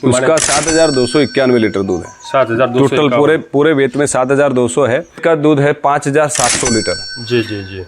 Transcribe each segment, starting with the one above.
उसका 7,291 लीटर दूध है। 7,200 टोटल पूरे वेट में 7,200 है। इसका दूध है 5,700 लीटर। जी जी जी।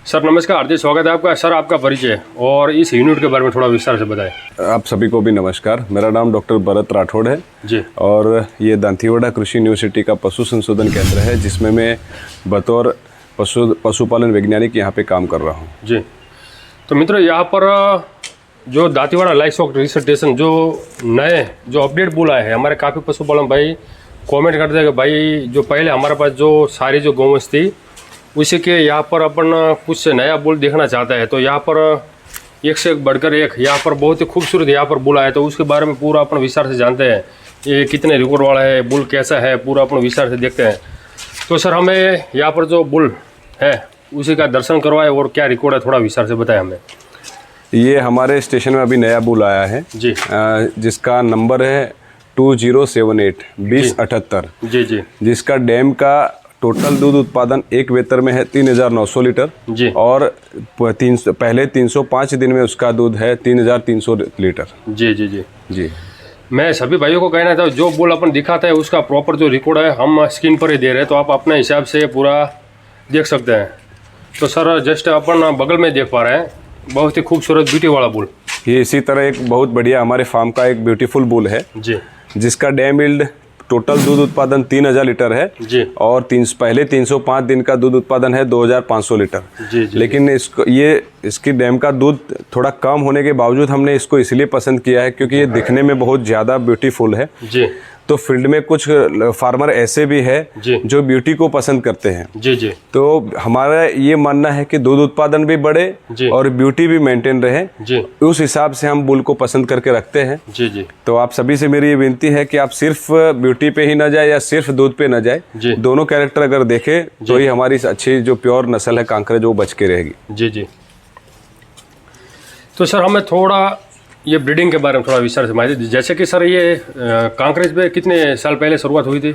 सर नमस्कार, हार्दिक स्वागत है आपका। सर आपका परिचय और इस यूनिट के बारे में थोड़ा विस्तार से बताएं। आप सभी को भी नमस्कार। मेरा नाम डॉक्टर भरत राठौड़ है जी। और ये दांतीवाड़ा कृषि यूनिवर्सिटी का पशु संशोधन केंद्र है, जिसमें मैं बतौर पशुपालन वैज्ञानिक यहाँ पे काम कर रहा हूँ। जी। तो मित्रों, यहाँ पर जो दांतीवाड़ा लाइवस्टॉक रिसर्च स्टेशन जो नए जो अपडेट बुल आए हैं, हमारे काफ़ी पशुपालन भाई कमेंट करते हैं कि भाई जो पहले हमारे पास जो सारी जो गौवंश थी उसी के यहाँ पर अपन कुछ नया बुल देखना चाहता है। तो यहाँ पर एक से एक बढ़कर एक यहाँ पर बहुत ही खूबसूरत यहाँ पर बुल आया, तो उसके बारे में पूरा अपन विस्तार से जानते हैं। ये कितने रिकॉर्ड वाला है, बुल कैसा है, पूरा अपन विस्तार से देखते हैं। तो सर हमें यहाँ पर जो बुल है उसी का दर्शन करवाए और क्या रिकॉर्ड है थोड़ा विस्तार से बताएं हमें। ये हमारे स्टेशन में अभी नया बुल आया है जी, जिसका नंबर है 2078 2078। जी जी। जिसका डैम का टोटल दूध उत्पादन एक वेतर में है 3,900 लीटर जी। और पहले 305 दिन में उसका दूध है 3,300 लीटर। जी जी जी जी। मैं सभी भाइयों को कहना था, जो बुल अपन दिखाता है उसका प्रॉपर जो रिकॉर्ड है हम स्क्रीन पर ही दे रहे हैं, तो आप अपने हिसाब से पूरा देख सकते हैं। तो सर जस्ट अपन बगल में देख पा रहे हैं बहुत ही खूबसूरत ब्यूटी वाला बुल। ये इसी तरह एक बहुत बढ़िया हमारे फार्म का एक ब्यूटीफुल बुल है जी, जिसका डैम यील्ड टोटल दूध उत्पादन 3,000 लीटर है जी। और पहले 305 दिन का दूध उत्पादन है 2,500 लीटर। जी जी। लेकिन इसकी डैम का दूध थोड़ा कम होने के बावजूद हमने इसको इसलिए पसंद किया है क्योंकि ये दिखने में बहुत ज़्यादा ब्यूटीफुल है। जी। तो फील्ड में कुछ फार्मर ऐसे भी है जो ब्यूटी को पसंद करते हैं। जी जी। तो हमारा ये मानना है कि दूध उत्पादन भी बढ़े और ब्यूटी भी मेंटेन रहे, जी। उस हिसाब से हम बुल को पसंद करके रखते हैं। जी जी। तो आप सभी से मेरी ये विनती है कि आप सिर्फ ब्यूटी पे ही ना जाए या सिर्फ दूध पे ना जाए, दोनों कैरेक्टर अगर देखें तो ही हमारी अच्छी जो प्योर नस्ल है कांकरेज वो बच के रहेगी। जी जी। तो सर हमें थोड़ा ये ब्रीडिंग के बारे में थोड़ा विस्तार से माहिती दी। जैसे कि सर ये कांकरेज में कितने साल पहले शुरुआत हुई थी?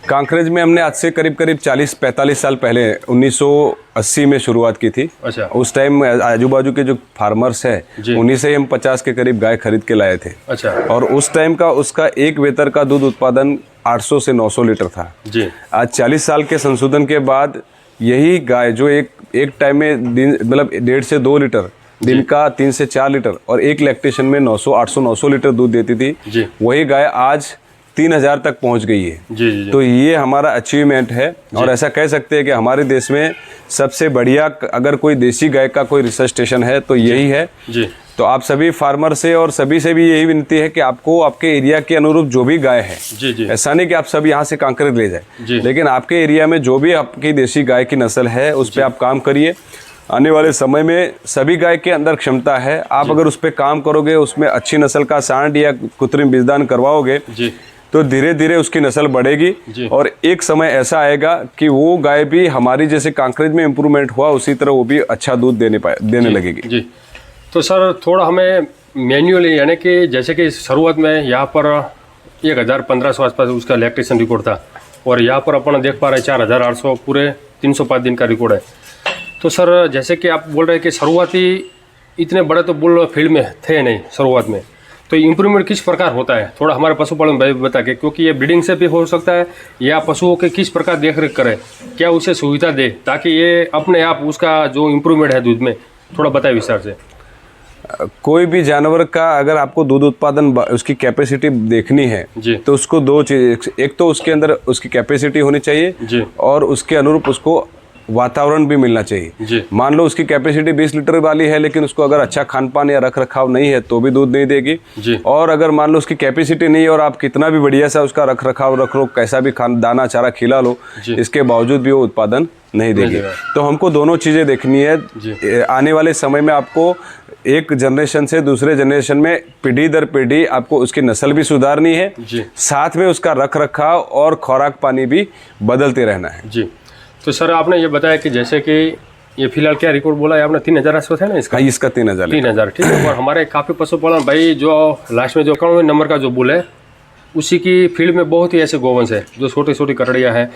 कांकरेज में हमने आज से करीब 40-45 साल पहले 1980 में शुरुआत की थी। अच्छा। उस टाइम आजू बाजू के जो फार्मर्स हैं उन्हीं से हम 50 के करीब गाय खरीद के लाए थे। अच्छा। और उस टाइम का उसका एक वेतर का दूध उत्पादन 800 से 900 लीटर था। जी। आज 40 साल के संशोधन के बाद यही गाय जो एक टाइम में दिन मतलब 1.5 से 2 लीटर दिन का 3 से 4 लीटर और एक लैक्टेशन में 800-900 लीटर दूध देती थी, वही गाय आज 3,000 तक पहुंच गई है। जी, जी, जी। तो ये हमारा अचीवमेंट है और ऐसा कह सकते हैं कि हमारे देश में सबसे बढ़िया अगर कोई देसी गाय का कोई रिसर्च स्टेशन है तो यही है। जी। तो आप सभी फार्मर से और सभी से भी यही विनती है कि आपको आपके एरिया के अनुरूप जो भी गाय है, जी जी। ऐसा नहीं कि आप सब यहाँ से कांकरेज ले जाए, लेकिन आपके एरिया में जो भी आपकी देसी गाय की नस्ल है उस पर आप काम करिए। आने वाले समय में सभी गाय के अंदर क्षमता है, आप अगर उस पर काम करोगे, उसमें अच्छी नस्ल का सांड या कृत्रिम बीजदान करवाओगे तो धीरे धीरे उसकी नस्ल बढ़ेगी और एक समय ऐसा आएगा कि वो गाय भी हमारी जैसे कांकरेज में इम्प्रूवमेंट हुआ उसी तरह वो भी अच्छा दूध देने लगेगी। जी। तो सर थोड़ा हमें मैन्युअली यानी कि जैसे कि शुरुआत में यहाँ पर 1,000-1,500 आसपास उसका लैक्टेशन रिकॉर्ड था और यहाँ पर अपन देख पा रहे हैं 4,800 पूरे 305 दिन का रिकॉर्ड है। तो सर जैसे कि आप बोल रहे हैं कि शुरुआती इतने बड़े तो बुल फील्ड में थे नहीं शुरुआत में, तो इम्प्रूवमेंट किस प्रकार होता है थोड़ा हमारे पशुपालन भाई बता के, क्योंकि ये ब्रीडिंग से भी हो सकता है या पशुओं के किस प्रकार देख रेख करें, क्या उसे सुविधा दे ताकि ये अपने आप उसका जो इम्प्रूवमेंट है दूध में थोड़ा बताए विस्तार से। कोई भी जानवर का अगर आपको दूध उत्पादन उसकी कैपेसिटी देखनी है तो उसको दो चीज, एक तो उसके अंदर उसकी कैपेसिटी होनी चाहिए और उसके अनुरूप उसको वातावरण भी मिलना चाहिए। जी। मान लो उसकी कैपेसिटी 20 लीटर वाली है, लेकिन उसको अगर अच्छा खान पान या रख रखाव नहीं है तो भी दूध नहीं देगी। जी। और अगर मान लो उसकी कैपेसिटी नहीं है और आप कितना भी बढ़िया सा उसका रख रखाव रख लो, कैसा भी खान दाना चारा खिला लो, इसके बावजूद भी वो उत्पादन नहीं देगी। तो हमको दोनों चीज़ें देखनी है। आने वाले समय में आपको एक जनरेशन से दूसरे जनरेशन में पीढ़ी दर पीढ़ी आपको उसकी नस्ल भी सुधारनी है, साथ में उसका रख रखाव और खुराक पानी भी बदलते रहना है। जी। तो सर आपने ये बताया कि जैसे कि ये फिलहाल क्या रिकॉर्ड बोला है आपने 3000 आसपास है ना इसका? हाँ, इसका 3000 ठीक है। और हमारे काफ़ी पशुपालन भाई जो लास्ट में जो 91 नंबर का जो बुल है उसी की फील्ड में बहुत ही ऐसे गोवंश है जो छोटी छोटी कटड़ियाँ हैं,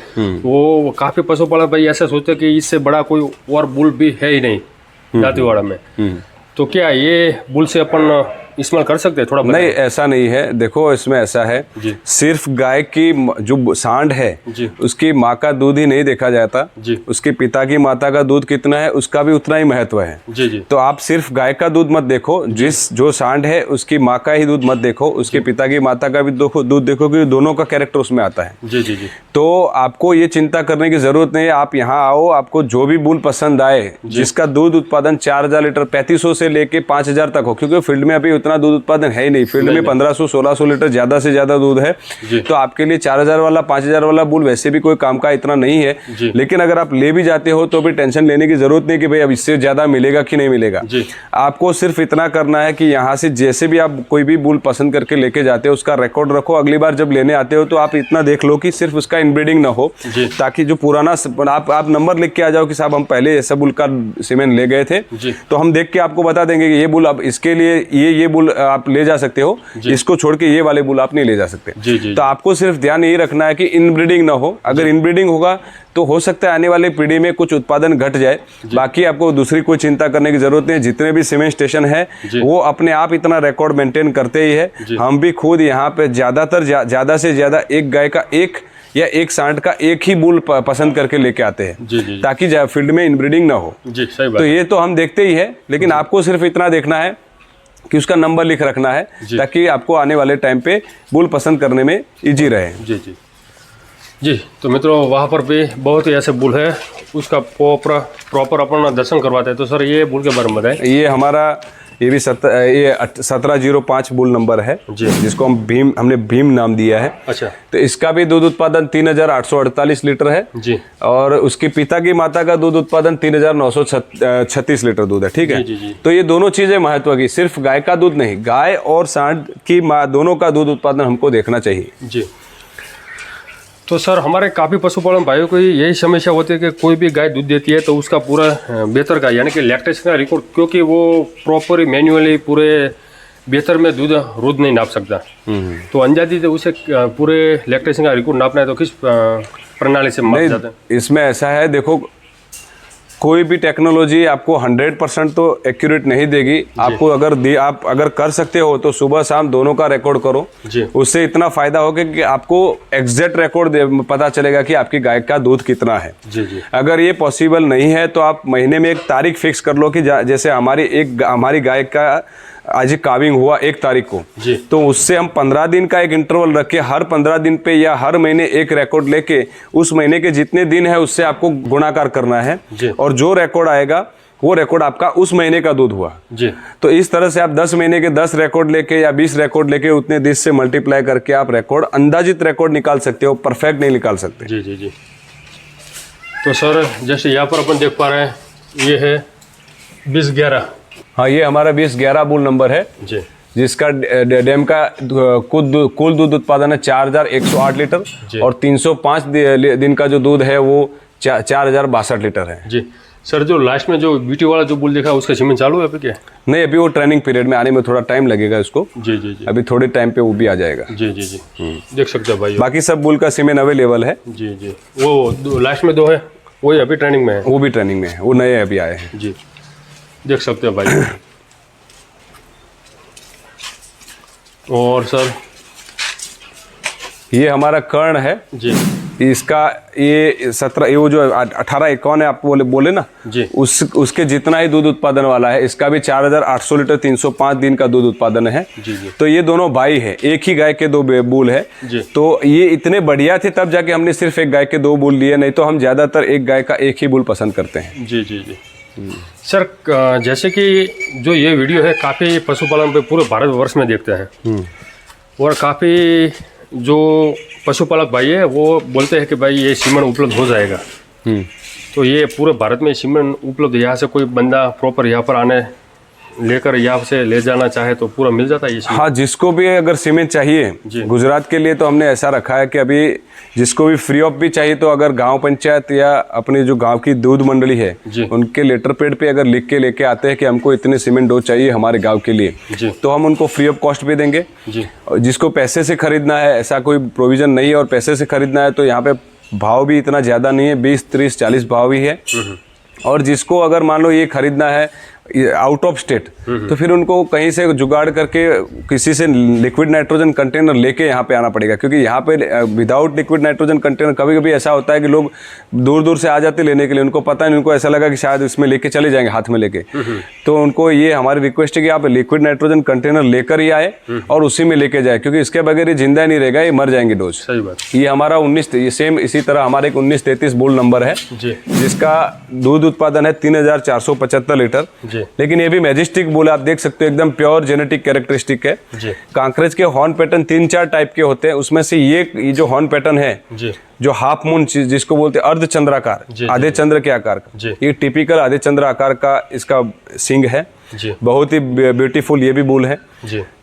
वो काफ़ी पशुपालन भाई ऐसा सोचते कि इससे बड़ा कोई और बुल भी है ही नहीं दातीवाड़ा में। तो क्या ये बुल से अपन इस्तेमाल कर सकते हैं? थोड़ा नहीं, ऐसा नहीं है। देखो इसमें ऐसा है, सिर्फ गाय की जो सांड है उसकी माँ का दूध ही नहीं देखा जाता, उसके पिता की माता का दूध कितना है उसका भी उतना ही महत्व है। तो आप सिर्फ गाय का दूध मत देखो, जो सांड है उसकी माँ का ही दूध मत देखो, उसके पिता की माता का भी दूध देखो कि दोनों का कैरेक्टर उसमें आता है। तो आपको ये चिंता करने की जरूरत नहीं है। आप यहाँ आओ, आपको जो भी बुल पसंद आए जिसका दूध उत्पादन 4000 लीटर 3500 से लेके 5000 तक हो, क्योंकि फील्ड में अभी उतना दूध उत्पादन है ही नहीं। फील्ड में 1500-1600 लीटर ज्यादा से ज्यादा दूध है, तो आपके लिए 4000 वाला 5000 वाला बुल वैसे भी कोई काम का इतना नहीं है। लेकिन अगर आप ले भी जाते हो तो भी टेंशन लेने की जरूरत नहीं कि भाई अब इससे ज्यादा मिलेगा कि नहीं मिलेगा। आपको सिर्फ इतना करना है कि यहाँ से जैसे भी आप कोई भी बुल पसंद करके लेके जाते हो उसका रिकॉर्ड रखो। अगली बार जब लेने आते हो तो आप इतना देख लो कि सिर्फ उसका इनब्रीडिंग ना हो, ताकि जो पुराना आप नंबर लिख के आ जाओ कि साहब हम पहले ऐसा बुल का सीमेंट ले गए थे, तो हम देख के आपको बता देंगे कि ये बुल अब इसके लिए ये बुल आप ले जा सकते हो, इसको छोड़ के ये वाले बुल आप नहीं ले जा सकते। तो आपको सिर्फ ध्यान यही रखना है कि इनब्रीडिंग ना हो। अगर इनब्रीडिंग होगा तो हो सकता है आने वाली पीढ़ी में कुछ उत्पादन घट जाए, बाकी आपको दूसरी कोई चिंता करने की जरूरत नहीं। जितने भी सीमेंट स्टेशन है वो अपने आप इतना रिकॉर्ड मेंटेन करते ही है। हम भी खुद यहाँ पे ज्यादा से ज्यादा एक गाय का एक सांड का एक ही बुल पसंद करके लेके आते हैं, ताकि फील्ड में इनब्रीडिंग ना हो। तो ये तो हम देखते ही है, लेकिन आपको सिर्फ इतना देखना है कि उसका नंबर लिख रखना है, ताकि आपको आने वाले टाइम पे बुल पसंद करने में इजी रहे। जी। तो मित्रों वहाँ पर भी बहुत ही ऐसे बुल है, उसका प्रॉपर अपन दर्शन करवाते हैं। तो सर ये बुल के बारे में बताएं। ये हमारा ये भी 1705 बुल नंबर है, जिसको हमने भीम नाम दिया है। अच्छा। तो इसका भी दूध उत्पादन 3848 लीटर है जी, और उसके पिता की माता का दूध उत्पादन 3936 लीटर दूध है। ठीक है जी। तो ये दोनों चीजें महत्व की, सिर्फ गाय का दूध नहीं, गाय और सांड की माँ दोनों का दूध उत्पादन हमको देखना चाहिए जी। तो सर हमारे काफ़ी पशुपालन भाइयों को यही समस्या होती है कि कोई भी गाय दूध देती है तो उसका पूरा बेहतर का यानी कि लैक्टेशन का रिकॉर्ड, क्योंकि वो प्रॉपर मैन्युअली पूरे बेहतर में दूध रोज नहीं नाप सकता, तो अंदाजी से उसे पूरे लैक्टेशन का रिकॉर्ड नापना है तो किस प्रणाली से माप जाता है? इसमें ऐसा है, देखो कोई भी टेक्नोलॉजी आपको 100% तो एक्यूरेट नहीं देगी। आपको आप अगर कर सकते हो तो सुबह शाम दोनों का रिकॉर्ड करो, उससे इतना फायदा होगा कि आपको एग्जैक्ट रिकॉर्ड पता चलेगा कि आपकी गाय का दूध कितना है। अगर ये पॉसिबल नहीं है तो आप महीने में एक तारीख फिक्स कर लो कि जैसे हमारी गाय का आज काविंग हुआ 1 तारीख को, तो उससे हम 15 दिन का एक इंटरवल रख के हर 15 दिन पे या हर महीने एक रिकॉर्ड लेके उस महीने के जितने दिन है उससे आपको गुणाकार करना है, और जो रिकॉर्ड आएगा वो रिकॉर्ड आपका उस महीने का दूध हुआ जी। तो इस तरह से आप 10 महीने के 10 रिकॉर्ड लेके या 20 रिकॉर्ड लेके उतने दिन से मल्टीप्लाई करके आप रिकॉर्ड अंदाजित रिकॉर्ड निकाल सकते हो, परफेक्ट नहीं निकाल सकते। जी जी जी। तो सर जैसे यहाँ पर अपन देख पा रहे हैं ये है 2011। हाँ, ये हमारा 2011 बुल नंबर है जी, जिसका डैम का कुल दूध उत्पादन है 4108 लीटर, और 305 दिन का जो दूध है वो 4062 लीटर है जी। सर जो लास्ट में जो बीटी वाला जो बुल देखा उसका सीमेंट चालू है अभी क्या? नहीं, अभी वो ट्रेनिंग पीरियड में, आने में थोड़ा टाइम लगेगा इसको। जी जी जी। अभी थोड़े टाइम पे वो भी आ जाएगा। जी जी जी। देख सकते हैं भाई, बाकी सब बुल का सीमेंट अवेलेबल है। जी जी। वो लास्ट में 2 है, वही अभी ट्रेनिंग में है। वो भी ट्रेनिंग में है, वो नए अभी आए हैं जी। देख सकते हैं भाई। और सर ये हमारा कर्ण है जी, इसका ये 17 ये वो जो 1851 है आप बोले ना जी, उसके जितना ही दूध उत्पादन वाला है। इसका भी 4800 लीटर 305 दिन का दूध उत्पादन है। जी जी। तो ये दोनों भाई है, एक ही गाय के दो बूल है जी। तो ये इतने बढ़िया थे तब जाके हमने सिर्फ एक गाय के दो बूल लिए, नहीं तो हम ज्यादातर एक गाय का एक ही बूल पसंद करते हैं। जी जी जी। सर जैसे कि जो ये वीडियो है काफ़ी पशुपालन पे पूरे भारतवर्ष में देखते हैं और काफ़ी जो पशुपालक भाई है वो बोलते हैं कि भाई ये सीमन उपलब्ध हो जाएगा। तो ये पूरे भारत में सीमन उपलब्ध, यहाँ से कोई बंदा प्रॉपर यहाँ पर आने लेकर यहाँ से ले जाना चाहे तो पूरा मिल जाता है ये? हाँ, जिसको भी अगर सीमेंट चाहिए गुजरात के लिए तो हमने ऐसा रखा है कि अभी जिसको भी फ्री ऑफ भी चाहिए तो अगर गांव पंचायत या अपनी जो गांव की दूध मंडली है उनके लेटर पेड पे अगर लिख के लेके आते हैं कि हमको इतने सीमेंट डोज चाहिए हमारे गांव के लिए तो हम उनको फ्री ऑफ कॉस्ट भी देंगे। जिसको पैसे से खरीदना है ऐसा कोई प्रोविजन नहीं है और पैसे से खरीदना है तो यहाँ पे भाव भी इतना ज़्यादा नहीं है, 20, 30, 40 भाव भी है। और जिसको अगर मान लो ये खरीदना है आउट ऑफ स्टेट तो फिर उनको कहीं से जुगाड़ करके किसी से लिक्विड नाइट्रोजन कंटेनर लेके यहाँ पे आना पड़ेगा, क्योंकि यहाँ पे विदाउट लिक्विड नाइट्रोजन कंटेनर कभी कभी ऐसा होता है कि लोग दूर दूर से आ जाते लेने के लिए, उनको पता नहीं, उनको ऐसा लगा कि शायद इसमें लेके चले जाएंगे हाथ में लेके। तो उनको ये हमारी रिक्वेस्ट है कि आप लिक्विड नाइट्रोजन कंटेनर लेकर ही आए और उसी में लेके जाए, क्योंकि इसके बगैर ये जिंदा नहीं रहेगा, ये मर जाएंगे डोज। सही बात। ये हमारा 19 सेम इसी तरह हमारा एक 1933 बुल नंबर है जिसका दूध उत्पादन है 3475 लीटर। लेकिन ये भी मैजेस्टिक बुल, आप देख सकते हो एकदम प्योर जेनेटिक कैरेक्टरिस्टिक है। कांकरेज के हॉर्न पैटर्न 3-4 टाइप के होते हैं, उसमें से ये जो हॉर्न पैटर्न है जो हाफ मून जिसको बोलते हैं अर्ध चंद्राकार, आधे चंद्र के आकार का, ये टिपिकल आधे चंद्र आकार का इसका सिंग है। बहुत ही ब्यूटीफुल ये भी बुल है।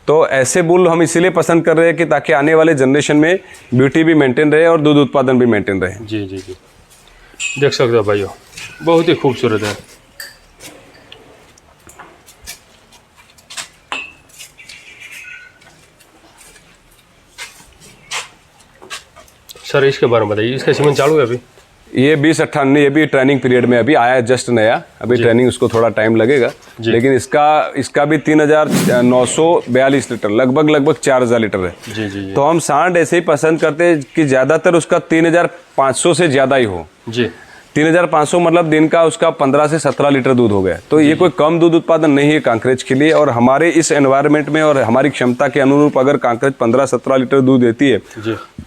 तो ऐसे बुल हम इसीलिए पसंद कर रहे हैं कि ताकि आने वाले जनरेशन में ब्यूटी भी मेंटेन रहे और दूध उत्पादन भी मेंटेन रहे। जी जी जी, देख सकते हो भाइयों, बहुत ही खूबसूरत है। सर इसके बारे में बताइए, इसका सीमन चालू है अभी? ये 20-58 ये भी ट्रेनिंग पीरियड में अभी आया है, जस्ट नया, अभी ट्रेनिंग उसको थोड़ा टाइम लगेगा। लेकिन इसका भी 3942 लीटर, लगभग 4000 लीटर है। जी। तो हम सांड ऐसे ही पसंद करते हैं कि ज़्यादातर उसका 3500 से ज़्यादा ही हो। 3500 मतलब दिन का उसका 15 से 17 लीटर दूध हो गया। तो ये कोई कम दूध उत्पादन नहीं है कांकरेज के लिए, और हमारे इस एनवायरनमेंट में और हमारी क्षमता के अनुरूप अगर कांकरेज 15-17 लीटर दूध देती है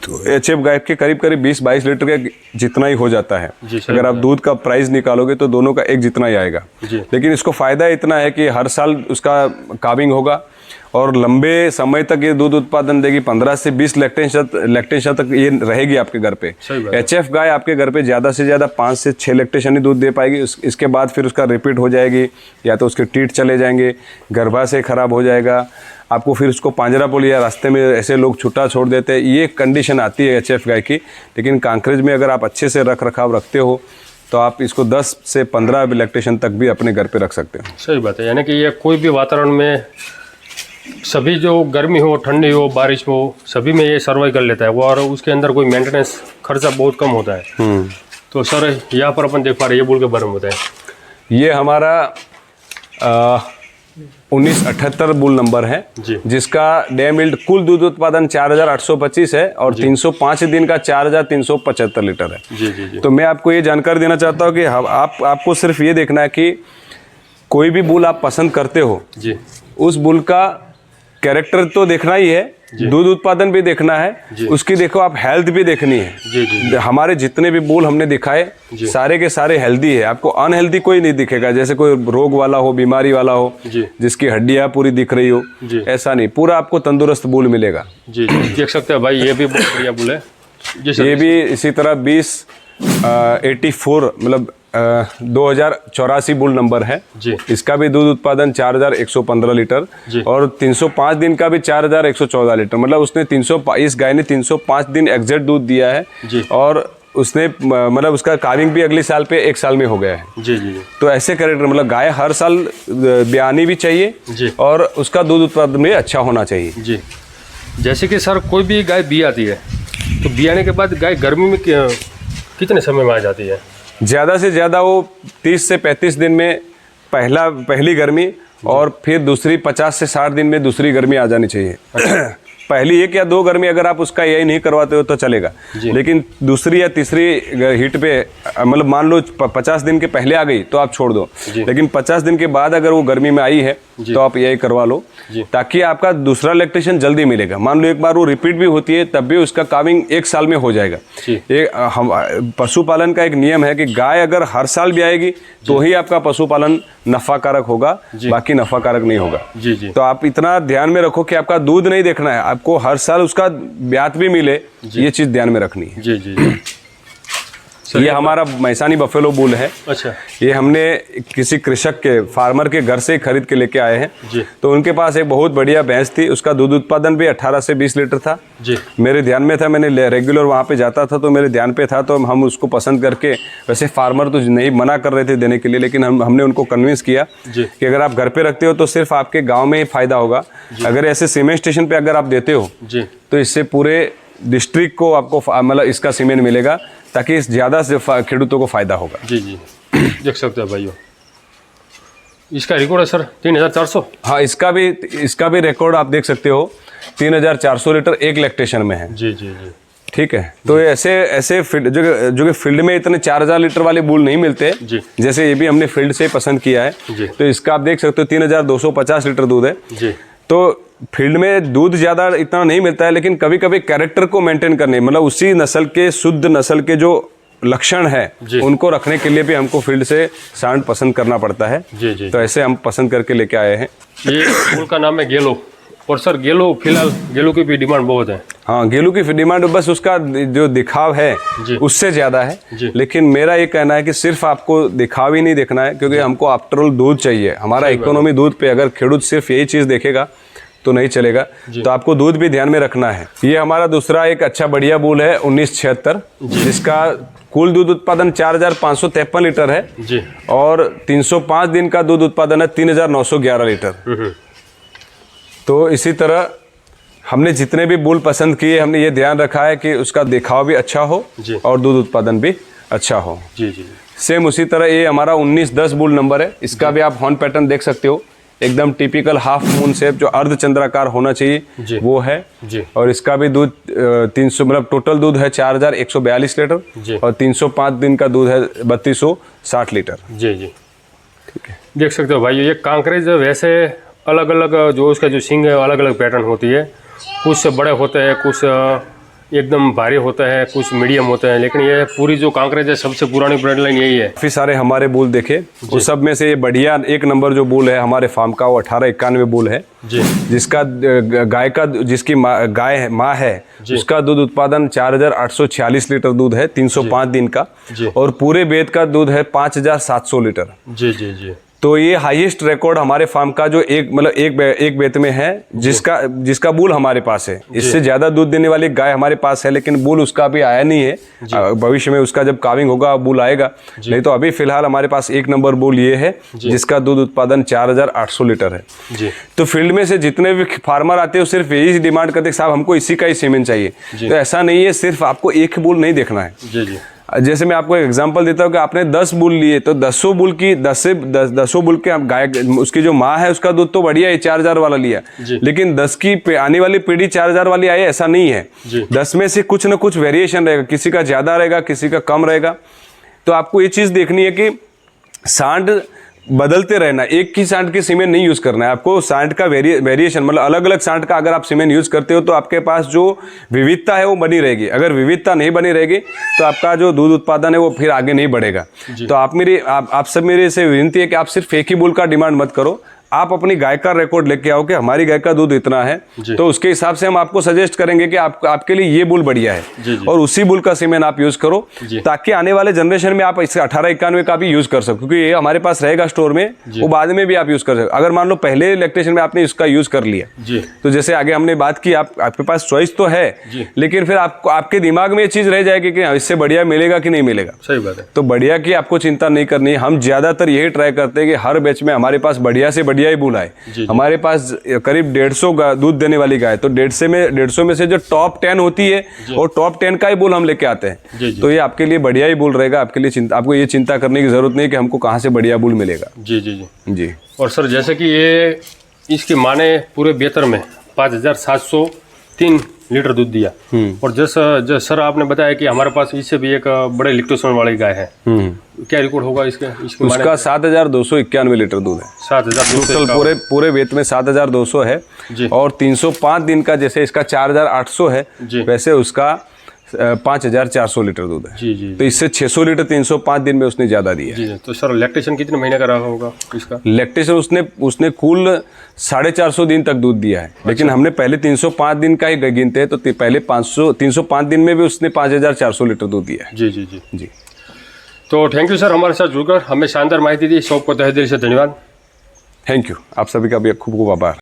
तो एचएफ गाय के करीब 20-22 लीटर के जितना ही हो जाता है। अगर आप दूध का प्राइस निकालोगे तो दोनों का एक जितना ही आएगा। लेकिन इसको फायदा इतना है कि हर साल उसका काविंग होगा और लंबे समय तक ये दूध उत्पादन देगी। 15 से 20 लैक्टेशन तक ये रहेगी आपके घर पे। एचएफ गाय आपके घर पे ज़्यादा से ज़्यादा 5 से 6 लैक्टेशन ही दूध दे पाएगी। इसके बाद फिर उसका रिपीट हो जाएगी, या तो उसके टीट चले जाएंगे, गर्भाशय खराब हो जाएगा, आपको फिर उसको पांजरापोल या रास्ते में ऐसे लोग छुट्टा छोड़ देते हैं, ये कंडीशन आती है एचएफ गाय की। लेकिन कांकरेज में अगर आप अच्छे से रख रखाव रखते हो तो आप इसको 10 से 15 लैक्टेशन तक भी अपने घर पे रख सकते हो। सही बात है, यानी कि ये कोई भी वातावरण में, सभी जो गर्मी हो, ठंडी हो, बारिश हो, सभी में ये सर्वाइव कर लेता है वो, और उसके अंदर कोई मेंटेनेंस खर्चा बहुत कम होता है। तो सर यहाँ पर अपन देख पा रहे हैं, ये बुल के बारे में बताएं। ये हमारा 1978 बुल नंबर है जिसका डे मिल्ड कुल दूध उत्पादन 4825 है और 305 दिन का 4375 लीटर है। तो मैं आपको ये जानकारी देना चाहता हूँ कि आपको सिर्फ ये देखना है कि कोई भी बुल आप पसंद करते हो उस बुल का कैरेक्टर तो देखना ही है, दूध उत्पादन भी देखना है, उसकी देखो आप हेल्थ भी देखनी है। हमारे जितने भी बुल हमने दिखाए सारे के सारे हेल्दी है, आपको अनहेल्दी कोई नहीं दिखेगा, जैसे कोई रोग वाला हो, बीमारी वाला हो, जिसकी हड्डियां पूरी दिख रही हो, ऐसा नहीं, पूरा आपको तंदुरुस्त बुल मिलेगा। जी देख सकते हैं भाई, ये भी बहुत बढ़िया बुल है। ये भी इसी तरह 2084 मतलब 2084 बुल नंबर है। इसका भी दूध उत्पादन 4115 लीटर और 305 दिन का भी 4114 लीटर, मतलब उसने इस गाय ने 305 दिन एग्जैक्ट दूध दिया है और उसने मतलब उसका काविंग भी अगले साल पे 1 साल में हो गया है। तो ऐसे कैरेक्टर, मतलब गाय हर साल ब्यानी भी चाहिए और उसका दूध उत्पादन भी अच्छा होना चाहिए। जैसे कि सर कोई भी गाय बी आती है तो बियाने के बाद गाय गर्मी में कितने समय में आ जाती है? ज़्यादा से ज़्यादा वो 30 से 35 दिन में पहली गर्मी और फिर दूसरी 50 से 60 दिन में दूसरी गर्मी आ जानी चाहिए। पहली 1 या 2 गर्मी अगर आप उसका यही नहीं करवाते हो तो चलेगा, लेकिन दूसरी या तीसरी हीट पे मतलब मान लो 50 दिन के पहले आ गई तो आप छोड़ दो, लेकिन 50 दिन के बाद अगर वो गर्मी में आई है तो आप यही करवा लो, ताकि आपका दूसरा लैक्टेशन जल्दी मिलेगा। मान लो एक बार वो रिपीट भी होती है तब भी उसका काविंग 1 साल में हो जाएगा। पशुपालन का एक नियम है कि गाय अगर हर साल भी आएगी तो ही आपका पशुपालन नफाकारक होगा, बाकी नफाकारक नहीं होगा। तो आप इतना ध्यान में रखो कि आपका दूध नहीं देखना है, आपको हर साल उसका ब्यात भी मिले, ये चीज ध्यान में रखनी है। जी। ये हमारा मैसानी बफेलो बुल है। अच्छा। ये हमने किसी कृषक के फार्मर के घर से खरीद के लेके आए हैं। तो उनके पास एक बहुत बढ़िया भैंस थी, उसका दूध उत्पादन भी 18 से 20 लीटर था। मेरे ध्यान में था, मैंने रेगुलर वहाँ पे जाता था तो मेरे ध्यान पे था, तो हम उसको पसंद करके, वैसे फार्मर तो नहीं मना कर रहे थे देने के लिए, लेकिन हमने उनको कन्विंस किया कि अगर आप घर पे रखते हो तो सिर्फ आपके गाँव में ही फायदा होगा। अगर ऐसे सीमेंट स्टेशन पे अगर आप देते हो तो इससे पूरे डिस्ट्रिक्ट को आपको मतलब इसका सीमेंट मिलेगा, ताकि इस ज़्यादा से खेडूतों को फायदा होगा। जी देख सकते हो भाइयों, इसका रिकॉर्ड है सर 3400। हाँ, इसका भी रिकॉर्ड आप देख सकते हो, 3400 लीटर एक लैक्टेशन में है। जी। ठीक है, तो ऐसे जो कि फील्ड में इतने 4000 लीटर वाले बुल नहीं मिलते, जैसे ये भी हमने फील्ड से पसंद किया है। तो इसका आप देख सकते हो 3250 लीटर दूध है। तो फील्ड में दूध ज़्यादा इतना नहीं मिलता है, लेकिन कभी कभी कैरेक्टर को मेंटेन करने, मतलब उसी नस्ल के शुद्ध नस्ल के जो लक्षण है उनको रखने के लिए भी हमको फील्ड से सांड पसंद करना पड़ता है। तो ऐसे हम पसंद करके लेके आए हैं। ये फूल का नाम है गेलो, और सर गेलो फिलहाल गेलो की भी डिमांड बहुत है। हाँ, गेलू की डिमांड बस उसका जो दिखाव है उससे ज़्यादा है, लेकिन मेरा ये कहना है कि सिर्फ आपको दिखाव ही नहीं देखना है, क्योंकि हमको आफ्टर ऑल दूध चाहिए। हमारा इकोनॉमी दूध पे अगर खेडूत सिर्फ यही चीज़ देखेगा तो नहीं चलेगा, तो आपको दूध भी ध्यान में रखना है। ये हमारा दूसरा एक अच्छा बढ़िया बुल है 1976, जिसका कुल दूध उत्पादन 4553 लीटर है और 305 दिन का दूध उत्पादन है 3911 लीटर। तो इसी तरह हमने जितने भी बुल पसंद किए, हमने ये ध्यान रखा है कि उसका दिखाव भी अच्छा हो और दूध उत्पादन भी अच्छा हो। सेम उसी तरह ये हमारा 1910 बुल नंबर है। इसका भी आप हॉर्न पैटर्न देख सकते हो, एकदम टिपिकल हाफ मून शेप जो अर्धचंद्राकार होना चाहिए वो है। और इसका भी दूध 300 मतलब टोटल दूध है 4142 लीटर और 305 दिन का दूध है 3260 लीटर। जी ठीक है, देख सकते हो भाई, ये कांकरेज वैसे अलग अलग जो उसका जो सींग है अलग अलग पैटर्न होती है, कुछ बड़े होते हैं, कुछ एकदम भारी होता है, कुछ मीडियम होते हैं, लेकिन ये पूरी जो कांकरेज है सबसे पुरानी ब्रेड लाइन यही है। काफी सारे हमारे बुल देखे, उस सब में से ये बढ़िया 1 नंबर जो बुल है हमारे फार्म का वो 1891 बुल है, जिसका गाय का जिसकी गाय माँ है उसका दूध उत्पादन 4846 लीटर दूध है 305 दिन का, और पूरे बेत का दूध है 5700 लीटर। जी। तो ये हाईएस्ट रिकॉर्ड हमारे फार्म का जो एक बेत में है, जिसका बुल हमारे पास है। इससे ज्यादा दूध देने वाली गाय हमारे पास है, लेकिन बुल उसका अभी आया नहीं है। भविष्य में उसका जब काविंग होगा बुल आएगा, नहीं तो अभी फिलहाल हमारे पास 1 नंबर बुल ये है जिसका दूध उत्पादन 4800 लीटर है। तो फील्ड में से जितने भी फार्मर आते हैं सिर्फ यही डिमांड करते हैं साहब हमको इसी का ही सीमेंट चाहिए। तो ऐसा नहीं है, सिर्फ आपको एक बुल नहीं देखना है। जैसे मैं आपको एक एग्जांपल देता हूँ कि आपने 10 बुल लिए तो 10 बुल की 10 बुल के आप गाय उसकी जो माँ है उसका दूध तो बढ़िया है 4000 वाला लिया, लेकिन 10 की आने वाली पीढ़ी 4000 वाली आई, ऐसा नहीं है। 10 में से कुछ ना कुछ वेरिएशन रहेगा, किसी का ज्यादा रहेगा, किसी का कम रहेगा। तो आपको ये चीज देखनी है कि सांड बदलते रहना, एक ही सांड की सीमेंट नहीं यूज करना है आपको। सांड का वेरिएशन मतलब अलग अलग सांड का अगर आप सीमेंट यूज करते हो तो आपके पास जो विविधता है वो बनी रहेगी। अगर विविधता नहीं बनी रहेगी तो आपका जो दूध उत्पादन है वो फिर आगे नहीं बढ़ेगा। तो आप सब मेरे से विनती है कि आप सिर्फ एक ही बुल का डिमांड मत करो, आप अपनी गाय का रिकॉर्ड लेके आओ कि हमारी गाय का दूध इतना है, तो उसके हिसाब से हम आपको सजेस्ट करेंगे कि आपके लिए ये बुल बढ़िया है और उसी बुल का सीमेंट आप यूज करो, ताकि आने वाले जनरेशन में आप इस 1891 का भी यूज कर सको, क्योंकि ये हमारे पास रहेगा स्टोर में, वो बाद में भी आप यूज कर सकते। अगर मान लो पहले लैक्टेशन में आपने इसका यूज कर लिया तो जैसे आगे हमने बात की आपके पास चॉइस तो है, लेकिन फिर आपके दिमाग में ये चीज रह जाएगी कि इससे बढ़िया मिलेगा कि नहीं मिलेगा। सही बात है। तो बढ़िया की आपको चिंता नहीं करनी है। हम ज्यादातर यही ट्राई करते हैं कि हर बैच में हमारे पास बढ़िया से बढ़िया ही बुल आए। हमारे पास करीब 150 दूध देने वाली गाय, तो 150 में से जो टॉप 10 होती है और टॉप 10 का ही बुल हम लेके आते हैं। तो ये आपके लिए बढ़िया ही बुल रहेगा, आपके लिए आपको ये चिंता करने की जरूरत नहीं कि हमको कहाँ से बढ़िया बुल मिलेगा। जी। और सर जैसे कि ये इसकी माने पूरे बेहतर में 5700 3 लीटर दूध दिया। और जैसा सर आपने बताया कि हमारे पास इससे भी एक बड़े लैक्टोजन वाली गाय है, क्या रिकॉर्ड होगा इसके? उसका 7,291 लीटर दूध है। 7,200 टोटल पूरे वेट में 7,200 है। और 305 दिन का जैसे इसका 4,800 है, वैसे उसका 5,400 लीटर दूध है। जी जी। तो इससे 600 लीटर 305 दिन में उसने ज्यादा दिया है। जी। तो सर लैक्टेशन कितने महीने का रहा होगा इसका? लैक्टेशन उसने कुल 450 दिन तक दूध दिया है। लेकिन हमने पहले 305 दिन का ही गिनते हैं, तो पहले 305 दिन में भी उसने 5,400 लीटर दूध दिया है। जी जी जी जी। तो थैंक यू सर, हमारे साथ जुड़कर हमें शानदार माहिती दी। शॉप को तहे दिल से धन्यवाद। Thank you. आप सभी का भी खूब खूब आभार।